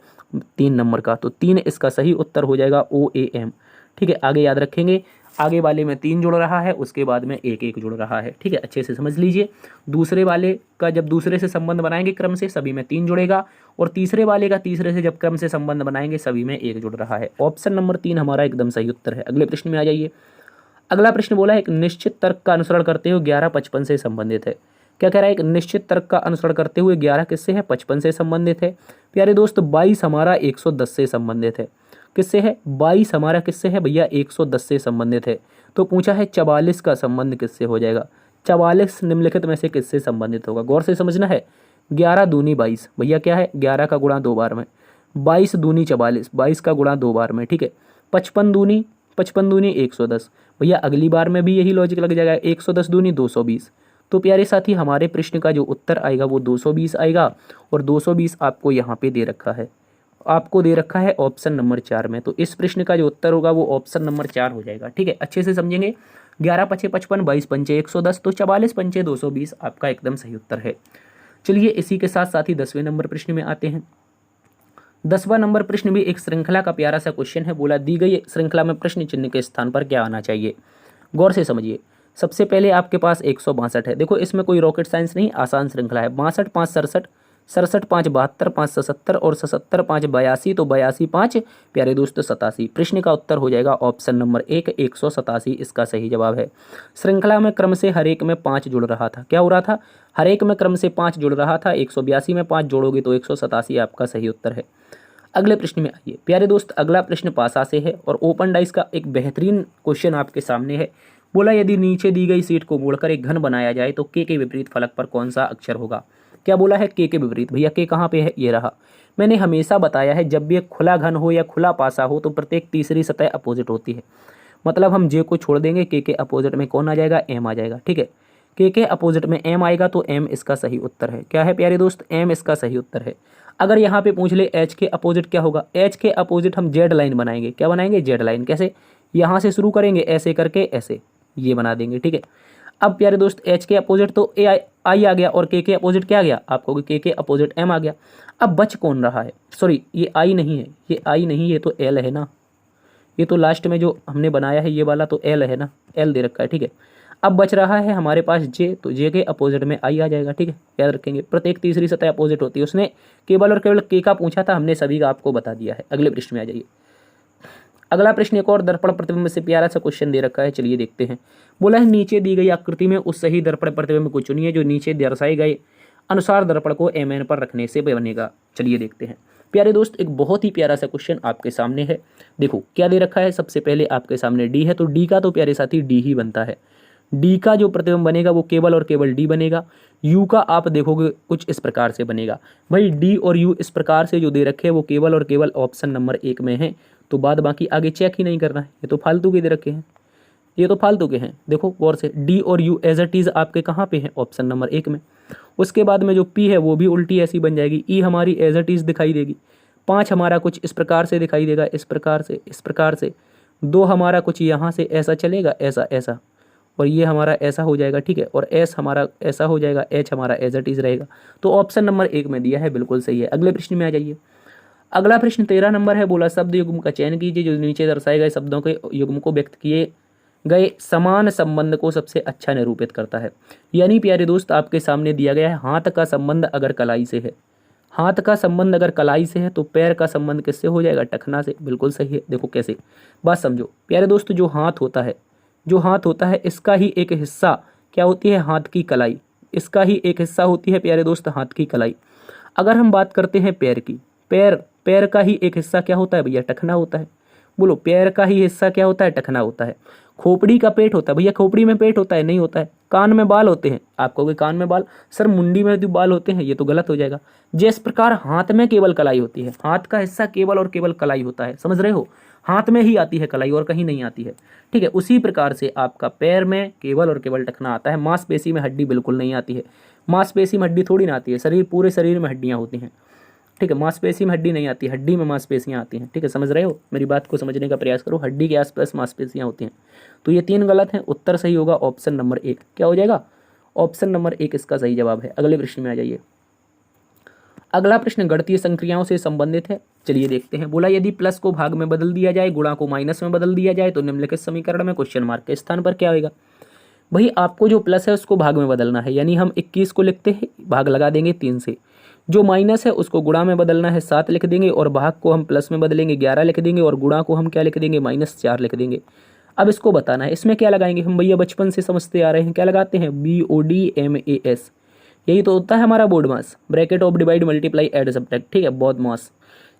3 नंबर का। तो 3 इसका सही उत्तर हो जाएगा, OAM। ठीक है, आगे याद रखेंगे, आगे वाले में 3 जुड़ रहा है, उसके बाद में 1 1 जुड़ रहा है। ठीक है, अच्छे से समझ लीजिए। दूसरे वाले का जब दूसरे से संबंध बनाएंगे क्रम से, सभी में 3 जुड़ेगा, और तीसरे वाले का तीसरे से जब क्रम से संबंध बनाएंगे सभी में 1 जुड़ रहा है। ऑप्शन नंबर 3 हमारा एकदम सही उत्तर है। अगले प्रश्न में आ जाइए। अगला प्रश्न बोला है एक निश्चित तर्क का अनुसरण करते हुए 11 55 से संबंधित है। क्या कह रहा है? एक निश्चित तर्क का अनुसरण करते हुए 11 किससे है? 55 से संबंधित है। प्यारे दोस्त 22 हमारा 110 से संबंधित है। किससे है? 22 हमारा किससे है भैया? 110 से संबंधित है। तो पूछा है 44 का संबंध किससे हो जाएगा? 44 निम्नलिखित में से किससे संबंधित होगा? गौर से समझना है। 11 दूनी 22 भैया क्या है? 11 का गुणा 2 बार में। 22 दूनी 44, 22 का गुणा 2 बार में। ठीक है, 55 दूनी 110 भैया, अगली बार में भी यही लॉजिक लग जाएगा। 110 दूनी 220। तो प्यारे साथी हमारे प्रश्न का जो उत्तर आएगा वो 220 आएगा, और 220 आपको यहाँ पे दे रखा है, आपको दे रखा है ऑप्शन नंबर 4 में। तो इस प्रश्न का जो उत्तर होगा वो ऑप्शन नंबर 4 हो जाएगा। ठीक है, अच्छे से समझेंगे। 11 पचे 55, 22 पंचे 110, तो 44 पंचे 220 आपका एकदम सही उत्तर है। चलिए इसी के साथ साथ ही 10वें नंबर प्रश्न में आते हैं। 10वां नंबर प्रश्न भी एक श्रृंखला का प्यारा सा क्वेश्चन है। बोला दी गई श्रृंखला में प्रश्न चिन्ह के स्थान पर क्या आना चाहिए? गौर से समझिए। सबसे पहले आपके पास 162 है। देखो इसमें कोई रॉकेट साइंस नहीं, आसान श्रृंखला है। 62 5 67, 67 5 72, 5 77 और 77 5 82, तो 82 5 प्यारे दोस्तों 87। प्रश्न का उत्तर हो जाएगा ऑप्शन नंबर 1 187 इसका सही जवाब है। श्रृंखला में क्रम से हर एक में 5 जुड़ रहा था। क्या हो रहा था? हर एक में क्रम से 5 जुड़ रहा था। 182 में 5 जोड़ोगे तो 187 आपका सही उत्तर है। अगले प्रश्न में आइए प्यारे दोस्त। अगला प्रश्न पासा से है और ओपन डाइस का एक बेहतरीन क्वेश्चन आपके सामने है। बोला यदि नीचे दी गई सीट को मोड़कर एक घन बनाया जाए तो के विपरीत फलक पर कौन सा अक्षर होगा? क्या बोला है? के विपरीत। भैया के कहाँ पे है? ये रहा। मैंने हमेशा बताया है जब भी एक खुला घन हो या खुला पासा हो तो प्रत्येक तीसरी सतह अपोजिट होती है। मतलब हम जे को छोड़ देंगे, के अपोजिट में कौन आ जाएगा? एम आ जाएगा। ठीक है, के अपोजिट में एम आएगा तो एम इसका सही उत्तर है। क्या है प्यारे दोस्त? एम इसका सही उत्तर है। अगर यहाँ पे पूछ ले एच के अपोजिट क्या होगा? एच के अपोजिट हम जेड लाइन बनाएंगे। क्या बनाएंगे? Z line. कैसे? यहाँ से शुरू करेंगे, ऐसे करके ऐसे ये बना देंगे। ठीक है, अब प्यारे दोस्त एच के अपोजिट तो ए आई आ गया, और के अपोजिट क्या आ गया? आपको के अपोजिट एम आ गया। अब बच कौन रहा है? सॉरी, ये आई नहीं है, ये आई नहीं, ये तो एल है ना। ये तो लास्ट में जो हमने बनाया है ये वाला तो एल है ना, एल दे रखा है। ठीक है, अब बच रहा है हमारे पास जे, तो जे के अपोजिट में आई आ जाएगा। ठीक है, याद रखेंगे प्रत्येक तीसरी सतह अपोजिट होती है। उसने केवल और केवल के का पूछा था, हमने सभी का आपको बता दिया है। अगले प्रश्न में आ जाइए। अगला प्रश्न एक और दर्पण प्रतिबिंब से प्यारा सा क्वेश्चन दे रखा है, चलिए देखते हैं। बोला है नीचे दी गई आकृति में उस सही दर्पण प्रतिबिंब को चुनिए जो नीचे दर्शाए गए अनुसार दर्पण को एमएन पर रखने से बनेगा। चलिए देखते हैं प्यारे दोस्त, एक बहुत ही प्यारा सा क्वेश्चन आपके सामने है। देखो क्या दे रखा है, सबसे पहले आपके सामने डी है, तो डी का तो प्यारे साथी डी ही बनता है। डी का जो प्रतिबिंब बनेगा वो केवल और केवल डी बनेगा। यू का आप देखोगे कुछ इस प्रकार से बनेगा। भाई डी और यू इस प्रकार से जो दे रखे हैं वो केवल और केवल ऑप्शन नंबर 1 में है, तो बाद बाकी आगे चेक ही नहीं करना है। ये तो फालतू के दे रखे हैं, ये तो फालतू के हैं। देखो गौर से, डी और यू एज इट इज आपके कहाँ पे हैं? ऑप्शन नंबर 1 में। उसके बाद में जो पी है वो भी उल्टी ऐसी बन जाएगी। ई हमारी एज इट इज दिखाई देगी। 5 हमारा कुछ इस प्रकार से दिखाई देगा, इस प्रकार से, इस प्रकार से। 2 हमारा कुछ यहाँ से ऐसा चलेगा, ऐसा ऐसा, और ये हमारा ऐसा हो जाएगा। ठीक है, और एस हमारा ऐसा हो जाएगा, एच हमारा एज इट इज रहेगा। तो ऑप्शन नंबर 1 में दिया है, बिल्कुल सही है। अगले प्रश्न में आ जाइए। अगला प्रश्न 13 नंबर है। बोला शब्द युग्म का चयन कीजिए जो नीचे दर्शाए गए शब्दों के युग्म को व्यक्त किए गए समान संबंध को सबसे अच्छा निरूपित करता है। यानी प्यारे दोस्त आपके सामने दिया गया है हाथ का संबंध अगर कलाई से है, हाथ का संबंध अगर कलाई से है तो पैर का संबंध किससे हो जाएगा? टखना से। बिल्कुल सही है। देखो कैसे, बात समझो प्यारे दोस्त। जो हाथ होता है, जो हाथ होता है इसका ही एक हिस्सा क्या होती है? हाथ की कलाई। इसका ही एक हिस्सा होती है प्यारे दोस्त हाथ की कलाई। अगर हम बात करते हैं पैर की, पैर का ही एक हिस्सा क्या होता है भैया? टखना होता है। बोलो पैर का ही हिस्सा क्या होता है, टखना होता है। खोपड़ी का पेट होता है, भैया खोपड़ी में पेट होता है, नहीं होता है। कान में बाल होते हैं, आप कहोगे कान में बाल, सर मुंडी में भी बाल होते हैं, ये तो गलत हो जाएगा। जिस प्रकार हाथ में केवल कलाई होती है, हाथ का हिस्सा केवल और केवल कलाई होता है, समझ रहे हो, हाथ में ही आती है कलाई और कहीं नहीं आती है, ठीक है। उसी प्रकार से आपका पैर में केवल और केवल टखना आता है, मांसपेशी में हड्डी बिल्कुल नहीं आती है। मांसपेशी में हड्डी थोड़ी ना आती है, शरीर पूरे शरीर में हड्डियां होती हैं, ठीक है। मांसपेशी में हड्डी नहीं आती, हड्डी में मांसपेशियां आती हैं, ठीक है। समझ रहे हो, मेरी बात को समझने का प्रयास करो, हड्डी के आसपास मांसपेशियां होती हैं। तो ये 3 गलत हैं, उत्तर सही होगा ऑप्शन नंबर 1। क्या हो जाएगा, ऑप्शन नंबर 1 इसका सही जवाब है। अगले प्रश्न में आ जाइए। अगला प्रश्न गणितीय संक्रियाओं से संबंधित है, चलिए देखते हैं। बोला यदि प्लस को भाग में बदल दिया जाए, गुणा को माइनस में बदल दिया जाए तो निम्नलिखित समीकरण में क्वेश्चन मार्क के स्थान पर क्या होगा। भाई आपको जो प्लस है उसको भाग में बदलना है, यानी हम 21 को लिखते हैं, भाग लगा देंगे 3 से। जो माइनस है उसको गुणा में बदलना है, 7 लिख देंगे, और भाग को हम प्लस में बदलेंगे, 11 लिख देंगे, और गुणा को हम क्या लिख देंगे, -4 लिख देंगे। अब इसको बताना है, इसमें क्या लगाएंगे हम, भैया बचपन से समझते आ रहे हैं, क्या लगाते हैं, BODMAS, यही तो होता है हमारा board mass, bracket of divide multiply add subtract, ठीक है, बहुत मास।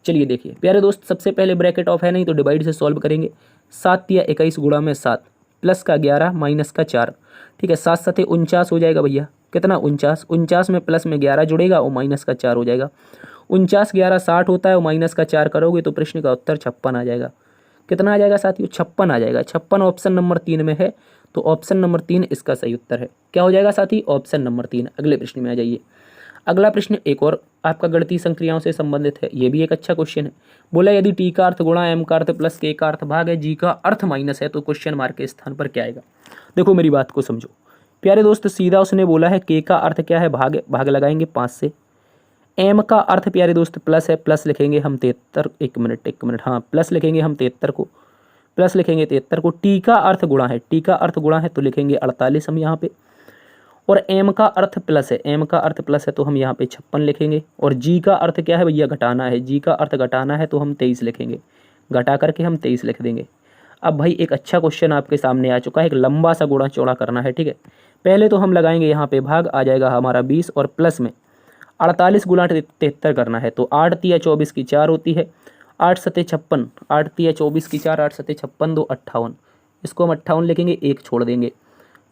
चलिए देखिए प्यारे दोस्त, सबसे पहले ब्रैकेट ऑफ है नहीं तो डिवाइड से सॉल्व करेंगे। 7 या 21 गुणा में 7, प्लस का 11 माइनस का 4, ठीक है, 7 7 49 हो जाएगा भैया, कितना 49, 49 में प्लस में 11 जुड़ेगा और माइनस का 4 हो जाएगा। 49 11 60 होता है, और माइनस का 4 करोगे तो प्रश्न का उत्तर 56 आ जाएगा। कितना आ जाएगा साथियों, 56 आ जाएगा। 56 ऑप्शन नंबर 3 में है, तो ऑप्शन नंबर 3 इसका सही उत्तर है। क्या हो जाएगा साथी, ऑप्शन नंबर 3। अगले प्रश्न में आ जाइए। अगला प्रश्न एक और आपका गणितीय संक्रियाओं से संबंधित है, ये भी एक अच्छा क्वेश्चन है। बोला यदि टी का अर्थ गुणा एम का अर्थ प्लस के का अर्थ भाग है, जी का अर्थ माइनस है, तो क्वेश्चन मार्क के स्थान पर क्या आएगा। देखो मेरी बात को समझो प्यारे दोस्त, सीधा उसने बोला है के का अर्थ क्या है, भाग है, भाग लगाएंगे 5 से। एम का अर्थ प्यारे दोस्त प्लस है, प्लस लिखेंगे हम 73, एक मिनट, हाँ प्लस लिखेंगे हम 73 को, प्लस लिखेंगे 73 को। टी का अर्थ गुणा है, टी का अर्थ गुणा है तो लिखेंगे 48 हम यहाँ पे। और एम का अर्थ प्लस है, एम का अर्थ प्लस है तो हम यहाँ पे 56 लिखेंगे। और जी का अर्थ क्या है भैया, घटाना है, जी का अर्थ घटाना है तो हम 23 लिखेंगे, घटा करके हम 23 लिख देंगे। अब भाई एक अच्छा क्वेश्चन आपके सामने आ चुका है, एक लंबा सा गुणा चौड़ा करना है, ठीक है। पहले तो हम लगाएंगे यहाँ पे भाग, आ जाएगा हमारा 20, और प्लस में 48 गुणा 73 करना है, तो 8 तिया 24 की 4 होती है, 8 सते 56, 8 तिया 24 की 4, 8 सते 56, 2 58, इसको हम 58 लिखेंगे, 1 छोड़ देंगे।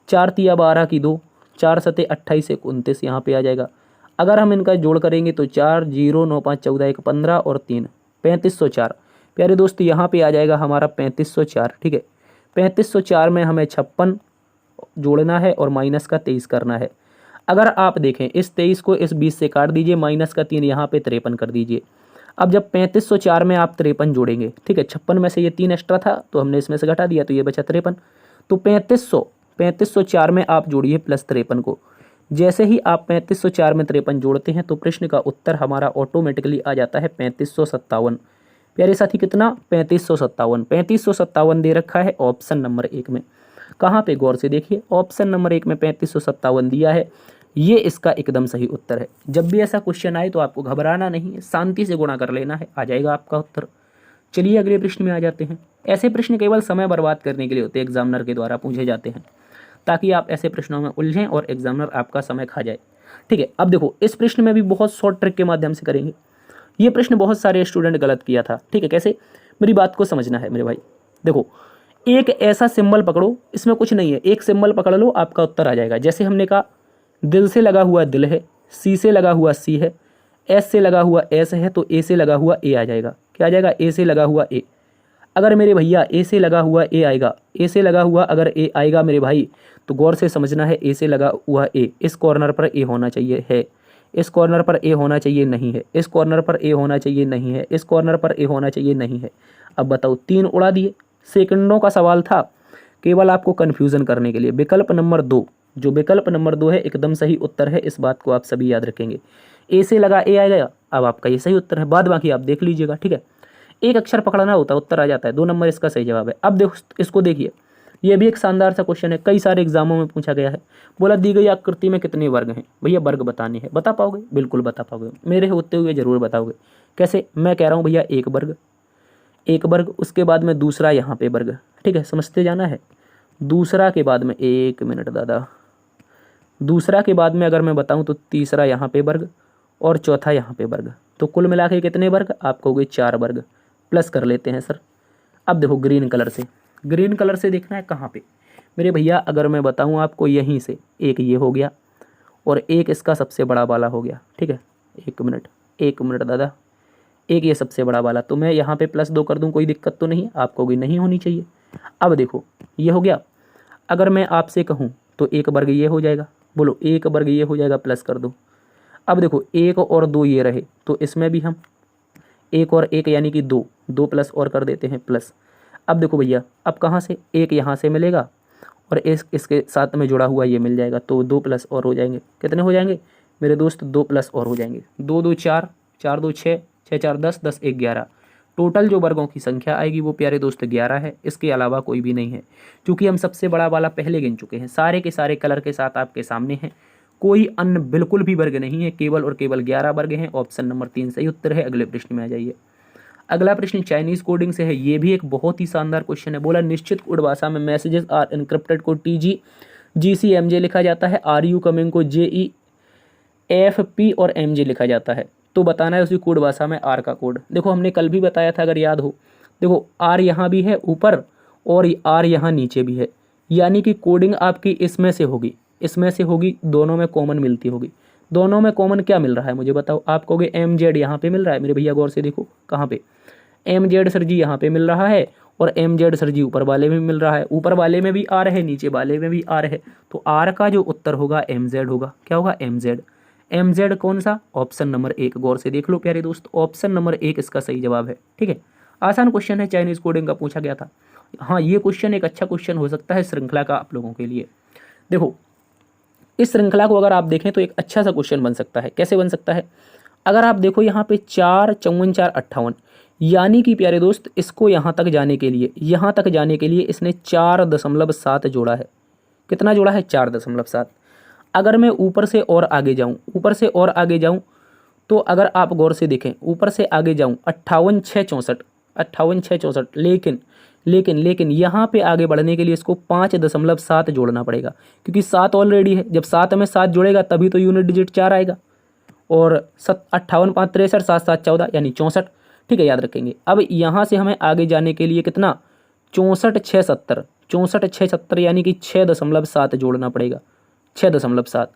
4 तिया 12 की 2, 4 सते 28 1 29 यहाँ पे आ जाएगा। अगर हम इनका जोड़ करेंगे तो 4 0 9 5 14 1 15 और 3 3504। प्यारे दोस्त यहाँ पे आ जाएगा हमारा 3504, ठीक है। 3504 में हमें 56 जोड़ना है और माइनस का 23 करना है। अगर आप देखें इस 23 को इस 20 से काट दीजिए, माइनस का 3 यहाँ पे 53 कर दीजिए। अब जब 3504 में आप 53 जोड़ेंगे, ठीक है, 56 में से ये 3 एक्स्ट्रा था तो हमने इसमें से घटा दिया तो ये बचा 53। तो 3504 में आप जोड़िए प्लस 53 को। जैसे ही आप 3504 में 53 जोड़ते हैं तो प्रश्न का उत्तर हमारा ऑटोमेटिकली आ जाता है 3557। प्यारे साथी कितना, 3557। 3557 दे रखा है ऑप्शन नंबर 1 में। कहाँ पे, गौर से देखिए, ऑप्शन नंबर 1 में 3557 दिया है, ये इसका एकदम सही उत्तर है। जब भी ऐसा क्वेश्चन आए तो आपको घबराना नहीं है, शांति से गुणा कर लेना है, आ जाएगा आपका उत्तर। चलिए अगले प्रश्न में आ जाते हैं। ऐसे प्रश्न केवल समय बर्बाद करने के लिए होते हैं, एग्जामिनर के द्वारा पूछे जाते हैं, ताकि आप ऐसे प्रश्नों में उलझें और एग्जामिनर आपका समय खा जाए, ठीक है। अब देखो इस प्रश्न में भी बहुत शॉर्ट ट्रिक के माध्यम से करेंगे। ये प्रश्न बहुत सारे स्टूडेंट गलत किया था, ठीक है। कैसे, मेरी बात को समझना है मेरे भाई। देखो एक ऐसा सिंबल पकड़ो, इसमें कुछ नहीं है, एक सिंबल पकड़ लो, आपका उत्तर आ जाएगा। जैसे हमने कहा दिल से लगा हुआ दिल है, सी से लगा हुआ सी है, एस से लगा हुआ एस है, तो ए से लगा हुआ ए आ जाएगा। क्या आ जाएगा, ए से लगा हुआ ए। अगर मेरे भैया ए से लगा हुआ ए आएगा, ए से लगा हुआ अगर ए आएगा मेरे भाई, तो गौर से समझना है, ए से लगा हुआ ए, इस कॉर्नर पर ए होना चाहिए है, इस कॉर्नर पर ए होना चाहिए नहीं है, इस कॉर्नर पर ए होना चाहिए नहीं है, इस कॉर्नर पर ए होना चाहिए नहीं है। अब बताओ 3 उड़ा दिए, सेकंडों का सवाल था, केवल आपको कन्फ्यूज़न करने के लिए। विकल्प नंबर 2, जो विकल्प नंबर 2 है एकदम सही उत्तर है, इस बात को आप सभी याद रखेंगे। ए से लगा ए आएगा, अब आपका ये सही उत्तर है, बाद बाकी आप देख लीजिएगा, ठीक है। एक अक्षर पकड़ना होता है, उत्तर आ जाता है। 2 नंबर इसका सही जवाब है। अब देखो इसको देखिए, ये भी एक शानदार सा क्वेश्चन है, कई सारे एग्जामों में पूछा गया है। बोला दी गई आकृति में कितने वर्ग हैं, भैया वर्ग बताने हैं। बता पाओगे, बिल्कुल बता पाओगे, मेरे होते हुए जरूर बताओगे। कैसे, मैं कह रहा हूँ भैया एक वर्ग, एक वर्ग, उसके बाद में दूसरा यहाँ पे वर्ग, ठीक है, समझते जाना है। दूसरा के बाद में, एक मिनट दादा, दूसरा के बाद में अगर मैं बताऊँ तो तीसरा यहाँ पे वर्ग और चौथा यहाँ पे वर्ग, तो कुल मिला के कितने वर्ग, आप कहोगे 4 वर्ग। प्लस कर लेते हैं सर, अब देखो ग्रीन कलर से देखना है कहाँ पे मेरे भैया, अगर मैं बताऊँ आपको यहीं से एक ये हो गया और एक इसका सबसे बड़ा वाला हो गया, ठीक है। एक मिनट दादा, एक ये सबसे बड़ा वाला, तो मैं यहाँ पे +2 कर दूँ, कोई दिक्कत तो नहीं, आपको भी नहीं होनी चाहिए। अब देखो ये हो गया, अगर मैं आपसे कहूँ तो एक वर्ग ये हो जाएगा, बोलो एक वर्ग ये हो जाएगा, प्लस कर दो। अब देखो 1 और 2 ये रहे, तो इसमें भी हम 1 और 1 यानी कि 2 प्लस और कर देते हैं प्लस। अब देखो भैया, अब कहाँ से एक यहाँ से मिलेगा और इसके साथ में जुड़ा हुआ ये मिल जाएगा, तो 2 प्लस और हो जाएंगे। कितने हो जाएंगे मेरे दोस्त? 2 प्लस और हो जाएंगे। 2 2 4, 4 2 6, 6 4 10, 10 1 11। टोटल जो वर्गों की संख्या आएगी वो प्यारे दोस्त 11 है, इसके अलावा कोई भी नहीं है। क्योंकि हम सबसे बड़ा वाला पहले गिन चुके हैं, सारे के सारे कलर के साथ आपके सामने हैं, कोई अन्य बिल्कुल भी वर्ग नहीं है, केवल और केवल 11 वर्ग हैं। ऑप्शन नंबर 3 सही उत्तर है। अगले प्रश्न में आ जाइए। अगला प्रश्न चाइनीज कोडिंग से है, ये भी एक बहुत ही शानदार क्वेश्चन है। बोला निश्चित कोड भाषा में मैसेजेस आर इनक्रिप्टेड को TGCMJ लिखा जाता है, RU कमिंग को JEFP और MJ लिखा जाता है। तो बताना है उसी कोड भाषा में R का कोड। देखो हमने कल भी बताया था, अगर याद हो, देखो R यहाँ भी है ऊपर और R यहाँ नीचे भी है, यानी कि कोडिंग आपकी इसमें से होगी, दोनों में कॉमन मिलती होगी। दोनों में कॉमन क्या मिल रहा है मुझे बताओ? आप कहोगे MZ यहाँ पे मिल रहा है, मेरे भैया गौर से देखो कहाँ पे MZ सर जी यहाँ पे मिल रहा है और MZ सर जी ऊपर वाले में मिल रहा है, ऊपर वाले में भी R है, नीचे वाले में भी R है, तो R का जो उत्तर होगा MZ होगा। क्या होगा? MZ कौन सा? Option number 1। गौर से देख लो प्यारे दोस्त, ऑप्शन नंबर 1 इसका सही जवाब है। ठीक है, आसान क्वेश्चन है, चाइनीज कोडिंग का पूछा गया था। हाँ, ये क्वेश्चन एक अच्छा क्वेश्चन हो सकता है श्रृंखला का आप लोगों के लिए। देखो इस श्रृंखला को अगर आप देखें तो एक अच्छा सा क्वेश्चन बन सकता है। कैसे बन सकता है? अगर आप देखो यहाँ पे 4 54 4 58, यानी कि प्यारे दोस्त इसको यहाँ तक जाने के लिए इसने 4.7 जोड़ा है। कितना जोड़ा है? 4.7। अगर मैं ऊपर से और आगे जाऊँ तो अगर आप गौर से देखें, ऊपर से आगे जाऊँ 58 6 64, लेकिन यहाँ पे आगे बढ़ने के लिए इसको 5.7 जोड़ना पड़ेगा, क्योंकि 7 ऑलरेडी है। जब 7 में 7 जोड़ेगा तभी तो यूनिट डिजिट 4 आएगा। और 58 5 63, 7 7 14 यानी 64। ठीक है, याद रखेंगे। अब यहाँ से हमें आगे जाने के लिए कितना? 64 6 70 यानी कि 6.7 जोड़ना पड़ेगा, 6.7।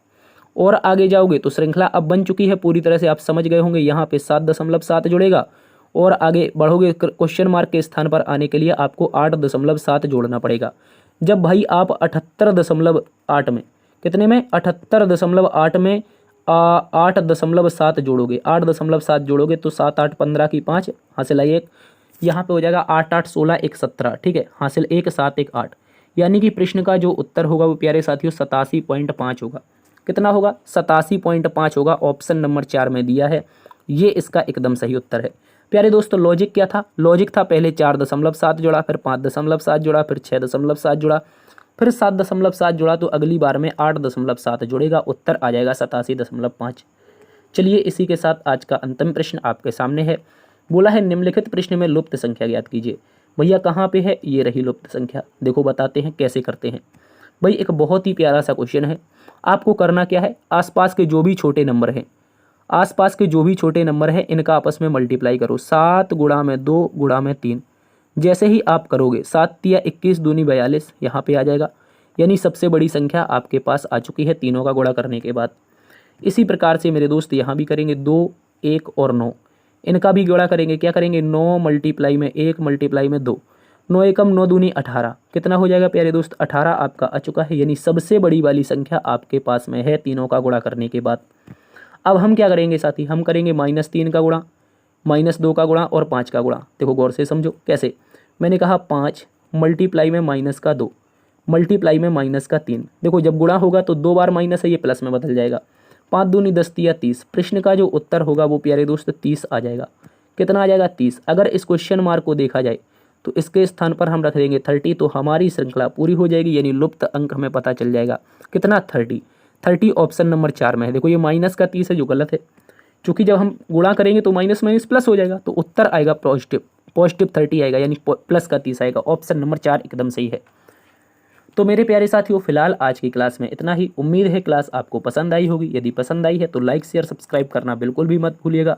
और आगे जाओगे तो श्रृंखला अब बन चुकी है पूरी तरह से, आप समझ गए होंगे। यहाँ पे 7.7 जुड़ेगा और आगे बढ़ोगे क्वेश्चन मार्क के स्थान पर आने के लिए आपको 8.7 जोड़ना पड़ेगा। जब भाई आप 78.8 में, कितने में? 78.8 में 8.7 जोड़ोगे, 8.7 जोड़ोगे तो 7 8 15 की 5 हासिल आई 1, यहाँ पे हो जाएगा 8 8 16 1 17। ठीक है, हासिल 1 7 1 8, यानी कि प्रश्न का जो उत्तर होगा वो प्यारे साथियों 87.5 होगा। कितना होगा? 87.5 होगा। ऑप्शन नंबर 4 में दिया है, ये इसका एकदम सही उत्तर है। प्यारे दोस्तों लॉजिक क्या था? लॉजिक था पहले 4.7 जोड़ा, फिर 5.7 जोड़ा, फिर 6.7 जोड़ा, फिर 7.7 जोड़ा, तो अगली बार में 8.7 जोड़ेगा, उत्तर आ जाएगा 87.5। चलिए इसी के साथ आज का अंतिम प्रश्न आपके सामने है। बोला है निम्नलिखित प्रश्न में लुप्त संख्या ज्ञात कीजिए। भैया कहाँ पे है? ये रही लुप्त संख्या। देखो बताते हैं कैसे करते हैं। भाई एक बहुत ही प्यारा सा क्वेश्चन है। आपको करना क्या है? आसपास के जो भी छोटे नंबर हैं इनका आपस में मल्टीप्लाई करो। 7 गुणा में 2 गुणा में 3। जैसे ही आप करोगे 7 तिया 21 दूनी 42 यहाँ पे आ जाएगा, यानी सबसे बड़ी संख्या आपके पास आ चुकी है तीनों का गुणा करने के बाद। इसी प्रकार से मेरे दोस्त यहाँ भी करेंगे 2 1 और 9, इनका भी गुणा करेंगे। क्या करेंगे? 9 मल्टीप्लाई में 1 मल्टीप्लाई में 2, 9 एकम 9 दूनी 18। कितना हो जाएगा प्यारे दोस्त? 18 आपका आ चुका है, यानी सबसे बड़ी वाली संख्या आपके पास में है तीनों का गुणा करने के बाद। अब हम क्या करेंगे साथी? हम करेंगे -3 का गुणा, -2 का गुणा और 5 का गुणा। देखो गौर से समझो कैसे। मैंने कहा 5 मल्टीप्लाई में -2 मल्टीप्लाई में -3। देखो जब गुणा होगा तो 2 बार माइनस है, ये प्लस में बदल जाएगा। 5 दूनी 10 तिया 30। प्रश्न का जो उत्तर होगा वो प्यारे दोस्त 30 आ जाएगा। कितना आ जाएगा? 30। अगर इस क्वेश्चन मार्क को देखा जाए तो इसके स्थान पर हम रख देंगे 30, तो हमारी श्रृंखला पूरी हो जाएगी, यानी लुप्त अंक हमें पता चल जाएगा। कितना? 30 ऑप्शन नंबर 4 में है। देखो ये माइनस का 30 है जो गलत है, क्योंकि जब हम गुणा करेंगे तो माइनस माइनस प्लस हो जाएगा, तो उत्तर आएगा पॉजिटिव 30 आएगा, यानी प्लस का 30 आएगा। ऑप्शन नंबर 4 एकदम सही है। तो मेरे प्यारे साथियों फिलहाल आज की क्लास में इतना ही। उम्मीद है क्लास आपको पसंद आई होगी। यदि पसंद आई है तो लाइक शेयर सब्सक्राइब करना बिल्कुल भी मत भूलिएगा।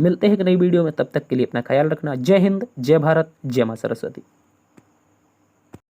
मिलते हैं एक नई वीडियो में, तब तक के लिए अपना ख्याल रखना। जय हिंद, जय भारत, जय माँ सरस्वती।